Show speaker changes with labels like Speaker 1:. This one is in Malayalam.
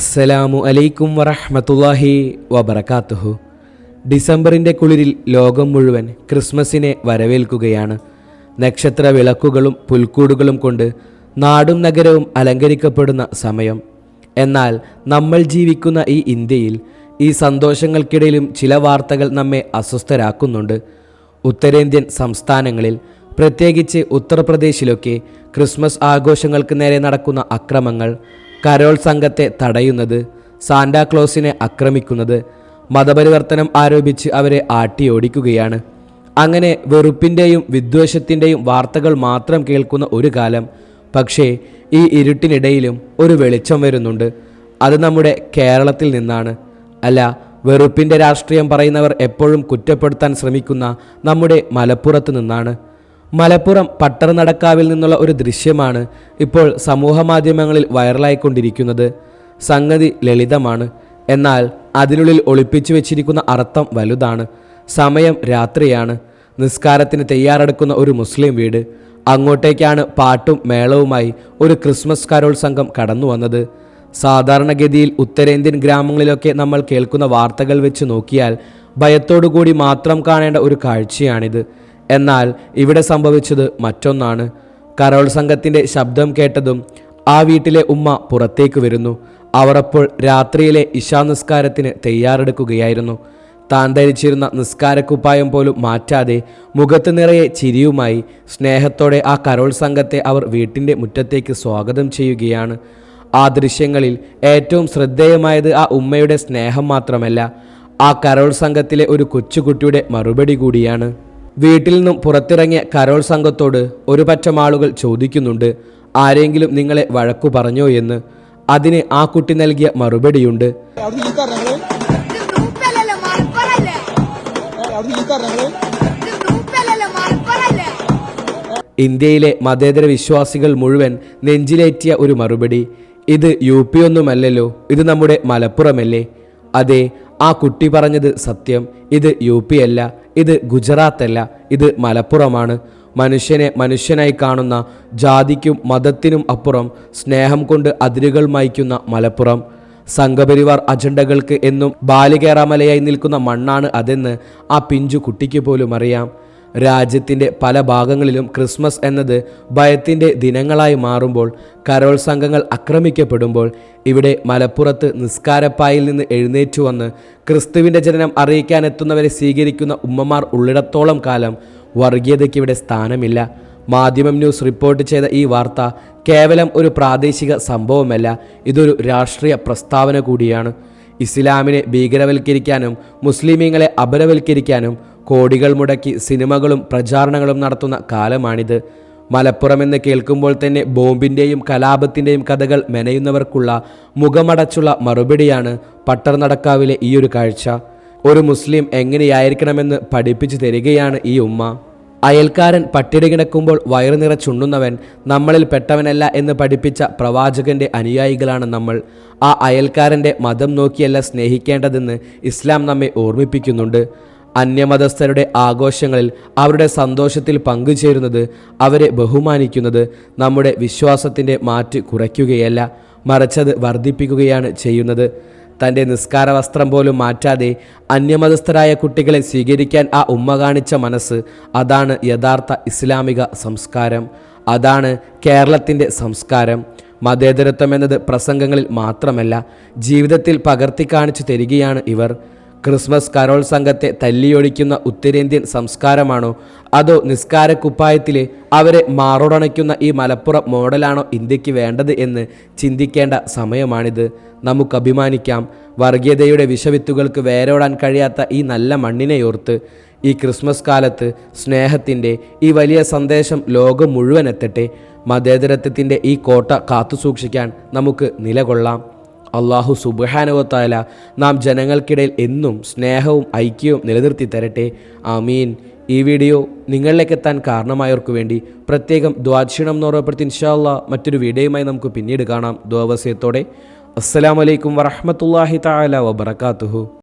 Speaker 1: അസ്സലാമു അലൈക്കും വറഹ്മത്തുള്ളാഹി വബറകാതുഹു. ഡിസംബറിൻ്റെ കുളിരിൽ ലോകം മുഴുവൻ ക്രിസ്മസിനെ വരവേൽക്കുകയാണ്. നക്ഷത്ര വിളക്കുകളും പുൽക്കൂടുകളും കൊണ്ട് നാടും നഗരവും അലങ്കരിക്കപ്പെടുന്ന സമയം. എന്നാൽ നമ്മൾ ജീവിക്കുന്ന ഈ ഇന്ത്യയിൽ ഈ സന്തോഷങ്ങൾക്കിടയിലും ചില വാർത്തകൾ നമ്മെ അസ്വസ്ഥരാക്കുന്നുണ്ട്. ഉത്തരേന്ത്യൻ സംസ്ഥാനങ്ങളിൽ, പ്രത്യേകിച്ച് ഉത്തർപ്രദേശിലൊക്കെ ക്രിസ്മസ് ആഘോഷങ്ങൾക്ക് നേരെ നടക്കുന്ന അക്രമങ്ങൾ, കരോൾ സംഘത്തെ തടയുന്നത്, സാന്റാക്ലോസിനെ ആക്രമിക്കുന്നത്, മതപരിവർത്തനം ആരോപിച്ച് അവരെ ആട്ടിയോടിക്കുകയാണ്. അങ്ങനെ വെറുപ്പിൻ്റെയും വിദ്വേഷത്തിൻ്റെയും വാർത്തകൾ മാത്രം കേൾക്കുന്ന ഒരു കാലം. പക്ഷേ ഈ ഇരുട്ടിനിടയിലും ഒരു വെളിച്ചം വരുന്നുണ്ട്. അത് നമ്മുടെ കേരളത്തിൽ നിന്നാണ്. അല്ല, വെറുപ്പിൻ്റെ രാഷ്ട്രീയം പറയുന്നവർ എപ്പോഴും കുറ്റപ്പെടുത്താൻ ശ്രമിക്കുന്ന നമ്മുടെ മലപ്പുറത്ത് നിന്നാണ്. മലപ്പുറം പട്ടർനടക്കാവിൽ നിന്നുള്ള ഒരു ദൃശ്യമാണ് ഇപ്പോൾ സമൂഹ മാധ്യമങ്ങളിൽ വൈറലായിക്കൊണ്ടിരിക്കുന്നത്. സംഗതി ലളിതമാണ്, എന്നാൽ അതിനുള്ളിൽ ഒളിപ്പിച്ചു വെച്ചിരിക്കുന്ന അർത്ഥം വലുതാണ്. സമയം രാത്രിയാണ്. നിസ്കാരത്തിന് തയ്യാറെടുക്കുന്ന ഒരു മുസ്ലിം വീട്. അങ്ങോട്ടേക്കാണ് പാട്ടും മേളവുമായി ഒരു ക്രിസ്മസ് കരോൾ സംഘം കടന്നു വന്നത്. സാധാരണഗതിയിൽ ഉത്തരേന്ത്യൻ ഗ്രാമങ്ങളിലൊക്കെ നമ്മൾ കേൾക്കുന്ന വാർത്തകൾ വെച്ച് നോക്കിയാൽ ഭയത്തോടുകൂടി മാത്രം കാണേണ്ട ഒരു കാഴ്ചയാണിത്. എന്നാൽ ഇവിടെ സംഭവിച്ചത് മറ്റൊന്നാണ്. കരോൾ സംഘത്തിൻ്റെ ശബ്ദം കേട്ടതും ആ വീട്ടിലെ ഉമ്മ പുറത്തേക്ക് വരുന്നു. അവർ അപ്പോൾ രാത്രിയിലെ ഇശാ നിസ്കാരത്തിന് തയ്യാറെടുക്കുകയായിരുന്നു. താൻ ധരിച്ചിരുന്ന നിസ്കാരക്കുപ്പായം പോലും മാറ്റാതെ മുഖത്ത് നിറയെ ചിരിയുമായി സ്നേഹത്തോടെ ആ കരോൾ സംഘത്തെ അവർ വീട്ടിൻ്റെ മുറ്റത്തേക്ക് സ്വാഗതം ചെയ്യുകയാണ്. ആ ദൃശ്യങ്ങളിൽ ഏറ്റവും ശ്രദ്ധേയമായത് ആ ഉമ്മയുടെ സ്നേഹം മാത്രമല്ല, ആ കരോൾ സംഘത്തിലെ ഒരു കൊച്ചുകുട്ടിയുടെ മറുപടി കൂടിയാണ്. വീട്ടിൽ നിന്നും പുറത്തിറങ്ങിയ കരോൾ സംഘത്തോട് ഒരു പറ്റം ആളുകൾ ചോദിക്കുന്നുണ്ട്, ആരെങ്കിലും നിങ്ങളെ വഴക്കു പറഞ്ഞോ എന്ന്. അതിന് ആ കുട്ടി നൽകിയ മറുപടിയുണ്ട്, ഇന്ത്യയിലെ മതേതര വിശ്വാസികൾ മുഴുവൻ നെഞ്ചിലേറ്റിയ ഒരു മറുപടി. ഇത് UP ഒന്നുമല്ലല്ലോ, ഇത് നമ്മുടെ മലപ്പുറമല്ലേ? അതെ, ആ കുട്ടി പറഞ്ഞത് സത്യം. ഇത് UP അല്ല, ഇത് ഗുജറാത്ത് അല്ല, ഇത് മലപ്പുറമാണ്. മനുഷ്യനെ മനുഷ്യനായി കാണുന്ന, ജാതിക്കും മതത്തിനും അപ്പുറം സ്നേഹം കൊണ്ട് അതിരുകൾ മായ്ക്കുന്ന മലപ്പുറം. സംഘപരിവാർ അജണ്ടകൾക്ക് എന്നും ബാലികേറാമലയായി നിൽക്കുന്ന മണ്ണാണ് അതെന്ന് ആ പിഞ്ചു കുട്ടിക്ക് പോലും അറിയാം. രാജ്യത്തിൻ്റെ പല ഭാഗങ്ങളിലും ക്രിസ്മസ് എന്നത് ഭയത്തിൻ്റെ ദിനങ്ങളായി മാറുമ്പോൾ, കരോൾ സംഘങ്ങൾ ആക്രമിക്കപ്പെടുമ്പോൾ, ഇവിടെ മലപ്പുറത്ത് നിസ്കാരപ്പായിൽ നിന്ന് എഴുന്നേറ്റു വന്ന് ക്രിസ്തുവിൻ്റെ ജനനം അറിയിക്കാനെത്തുന്നവരെ സ്വീകരിക്കുന്ന ഉമ്മമാർ ഉള്ളിടത്തോളം കാലം വർഗീയതയ്ക്ക് ഇവിടെ സ്ഥാനമില്ല. മാധ്യമം ന്യൂസ് റിപ്പോർട്ട് ചെയ്ത ഈ വാർത്ത കേവലം ഒരു പ്രാദേശിക സംഭവമല്ല, ഇതൊരു രാഷ്ട്രീയ പ്രസ്താവന കൂടിയാണ്. ഇസ്ലാമിനെ ഭീകരവൽക്കരിക്കാനും മുസ്ലിമീങ്ങളെ അപരവൽക്കരിക്കാനും കോടികൾ മുടക്കി സിനിമകളും പ്രചാരണങ്ങളും നടത്തുന്ന കാലമാണിത്. മലപ്പുറമെന്ന് കേൾക്കുമ്പോൾ തന്നെ ബോംബിൻ്റെയും കലാപത്തിൻ്റെയും കഥകൾ മെനയുന്നവർക്കുള്ള മുഖമടച്ചുള്ള മറുപടിയാണ് പട്ടർനടക്കാവിലെ ഈയൊരു കാഴ്ച. ഒരു മുസ്ലിം എങ്ങനെയായിരിക്കണമെന്ന് പഠിപ്പിച്ചു തരികയാണ് ഈ ഉമ്മ. അയൽക്കാരൻ പട്ടിണി കിടക്കുമ്പോൾ വയറു നിറച്ചുണ്ണുന്നവൻ നമ്മളിൽ പെട്ടവനല്ല എന്ന് പഠിപ്പിച്ച പ്രവാചകന്റെ അനുയായികളാണ് നമ്മൾ. ആ അയൽക്കാരൻ്റെ മതം നോക്കിയല്ല സ്നേഹിക്കേണ്ടതെന്ന് ഇസ്ലാം നമ്മെ ഓർമ്മിപ്പിക്കുന്നുണ്ട്. അന്യമതസ്ഥരുടെ ആഘോഷങ്ങളിൽ അവരുടെ സന്തോഷത്തിൽ പങ്കുചേരുന്നത്, അവരെ ബഹുമാനിക്കുന്നത് നമ്മുടെ വിശ്വാസത്തിൻ്റെ മാറ്റ് കുറയ്ക്കുകയല്ല, മറിച്ചത് വർദ്ധിപ്പിക്കുകയാണ് ചെയ്യുന്നത്. തൻ്റെ നിസ്കാര വസ്ത്രം പോലും മാറ്റാതെ അന്യമതസ്ഥരായ കുട്ടികളെ സ്വീകരിക്കാൻ ആ ഉമ്മ കാണിച്ച മനസ്സ്, അതാണ് യഥാർത്ഥ ഇസ്ലാമിക സംസ്കാരം. അതാണ് കേരളത്തിൻ്റെ സംസ്കാരം. മതേതരത്വം എന്നത് പ്രസംഗങ്ങളിൽ മാത്രമല്ല, ജീവിതത്തിൽ പകർത്തി കാണിച്ചു തരികയാണ് ഇവർ. ക്രിസ്മസ് കരോൾ സംഘത്തെ തല്ലിയൊടിക്കുന്ന ഉത്തരേന്ത്യൻ സംസ്കാരമാണോ, അതോ നിസ്കാരക്കുപ്പായത്തിൽ അവരെ മാറോടണയ്ക്കുന്ന ഈ മലപ്പുറം മോഡലാണോ ഇന്ത്യക്ക് വേണ്ടത് എന്ന് ചിന്തിക്കേണ്ട സമയമാണിത്. നമുക്ക് അഭിമാനിക്കാം. വർഗീയതയുടെ വിഷവിത്തുകൾക്ക് വേരോടാൻ കഴിയാത്ത ഈ നല്ല മണ്ണിനെയോർത്ത് ഈ ക്രിസ്മസ് കാലത്ത് സ്നേഹത്തിൻ്റെ ഈ വലിയ സന്ദേശം ലോകം മുഴുവൻ എത്തട്ടെ. മതേതരത്വത്തിൻ്റെ ഈ കോട്ട കാത്തുസൂക്ഷിക്കാൻ നമുക്ക് നിലകൊള്ളാം. അള്ളാഹു സുബ്ഹാനഹു വ തആല നാം ജനങ്ങൾക്കിടയിൽ എന്നും സ്നേഹവും ഐക്യവും നിലനിർത്തി തരട്ടെ. ആമീൻ. ഈ വീഡിയോ നിങ്ങളിലേക്ക് എത്താൻ കാരണമായവർക്ക് വേണ്ടി പ്രത്യേകം ദ്വാക്ഷണം ഓർമ്മപ്പെടുത്തി. ഇൻഷാ അല്ലാഹ് മറ്റൊരു വീഡിയോയുമായി നമുക്ക് പിന്നീട് കാണാം. ദുആ വസിയത്തോടെ. അസ്സലാമു അലൈക്കും വറഹ്മത്തുള്ളാഹി തആല വബറകാതുഹു.